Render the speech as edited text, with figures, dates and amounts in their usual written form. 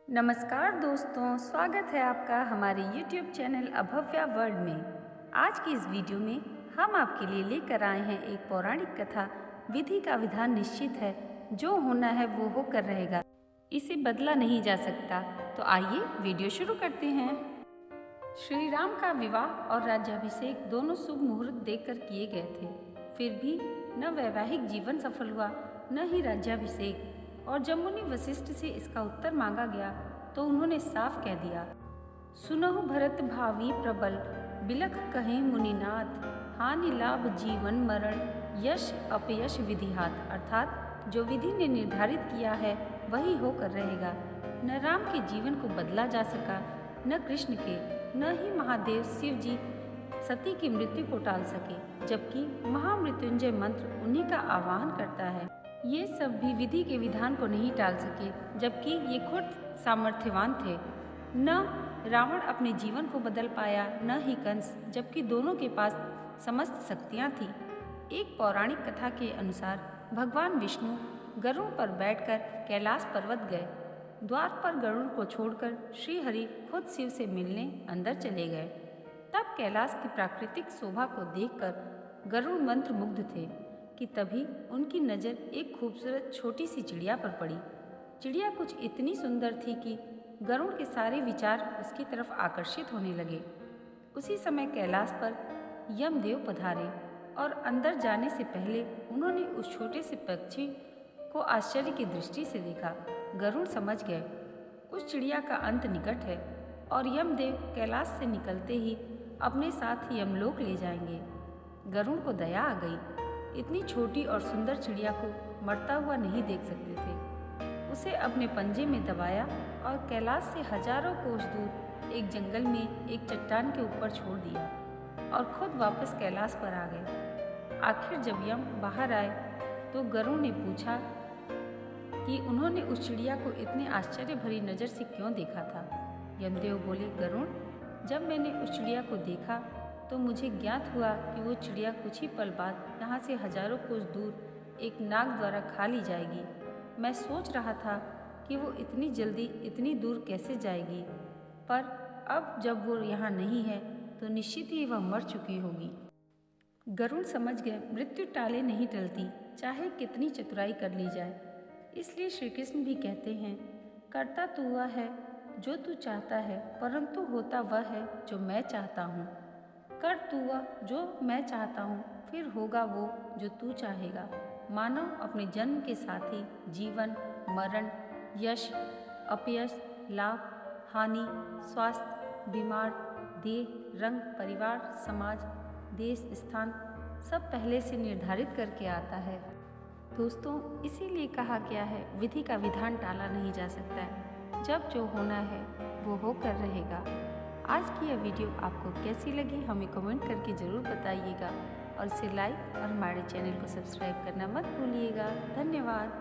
नमस्कार दोस्तों, स्वागत है आपका हमारे YouTube चैनल अभव्या वर्ल्ड में। आज की इस वीडियो में हम आपके लिए लेकर आए हैं एक पौराणिक कथा। विधि का विधान निश्चित है, जो होना है वो होकर रहेगा, इसे बदला नहीं जा सकता। तो आइए वीडियो शुरू करते हैं। श्री राम का विवाह और राज्याभिषेक दोनों शुभ मुहूर्त देखकर किए गए थे। फिर भी न वैवाहिक जीवन सफल हुआ, न ही राज्याभिषेक। और जब मुनि वशिष्ठ से इसका उत्तर मांगा गया तो उन्होंने साफ कह दिया, सुनहु भरत भावी प्रबल, बिलख कहें मुनिनाथ, हानि लाभ जीवन मरण, यश अपयश विधिहात। अर्थात जो विधि ने निर्धारित किया है वही होकर रहेगा। न राम के जीवन को बदला जा सका, न कृष्ण के, न ही महादेव शिव जी सती की मृत्यु को टाल सके, जबकि महामृत्युंजय मंत्र उन्हीं का आवाहन करता है। ये सब भी विधि के विधान को नहीं टाल सके, जबकि ये खुद सामर्थ्यवान थे। न रावण अपने जीवन को बदल पाया, न ही कंस, जबकि दोनों के पास समस्त शक्तियाँ थीं। एक पौराणिक कथा के अनुसार भगवान विष्णु गरुड़ पर बैठकर कैलाश पर्वत गए। द्वार पर गरुड़ को छोड़कर श्री हरि खुद शिव से मिलने अंदर चले गए। तब कैलाश की प्राकृतिक शोभा को देखकर गरुड़ मंत्र मुग्ध थे कि तभी उनकी नज़र एक खूबसूरत छोटी सी चिड़िया पर पड़ी। चिड़िया कुछ इतनी सुंदर थी कि गरुड़ के सारे विचार उसकी तरफ आकर्षित होने लगे। उसी समय कैलाश पर यमदेव पधारे और अंदर जाने से पहले उन्होंने उस छोटे से पक्षी को आश्चर्य की दृष्टि से देखा। गरुड़ समझ गए उस चिड़िया का अंत निकट है और यमदेव कैलाश से निकलते ही अपने साथ यमलोक ले जाएंगे। गरुड़ को दया आ गई। इतनी छोटी और सुंदर चिड़िया को मरता हुआ नहीं देख सकते थे। उसे अपने पंजे में दबाया और कैलाश से हजारों कोस दूर एक जंगल में एक चट्टान के ऊपर छोड़ दिया और खुद वापस कैलाश पर आ गए। आखिर जब यम बाहर आए तो गरुड़ ने पूछा कि उन्होंने उस चिड़िया को इतने आश्चर्य भरी नज़र से क्यों देखा था। यमदेव बोले, गरुड़, जब मैंने उस चिड़िया को देखा तो मुझे ज्ञात हुआ कि वो चिड़िया कुछ ही पल बाद यहाँ से हजारों कोस दूर एक नाग द्वारा खा ली जाएगी। मैं सोच रहा था कि वो इतनी जल्दी इतनी दूर कैसे जाएगी, पर अब जब वो यहाँ नहीं है तो निश्चित ही वह मर चुकी होगी। गरुड़ समझ गए मृत्यु टाले नहीं टलती, चाहे कितनी चतुराई कर ली जाए। इसलिए श्री कृष्ण भी कहते हैं, करता तू वह है जो तू चाहता है, परंतु होता वह है जो मैं चाहता हूँ। कर तू वह जो मैं चाहता हूँ, फिर होगा वो जो तू चाहेगा। मानव अपने जन्म के साथ ही जीवन, मरण, यश, अपयश, लाभ, हानि, स्वास्थ्य, बीमार, देह, रंग, परिवार, समाज, देश, स्थान सब पहले से निर्धारित करके आता है। दोस्तों, इसीलिए कहा गया है विधि का विधान टाला नहीं जा सकता है। जब जो होना है वो होकर रहेगा। आज की यह वीडियो आपको कैसी लगी हमें कमेंट करके ज़रूर बताइएगा और इसे लाइक और हमारे चैनल को सब्सक्राइब करना मत भूलिएगा। धन्यवाद।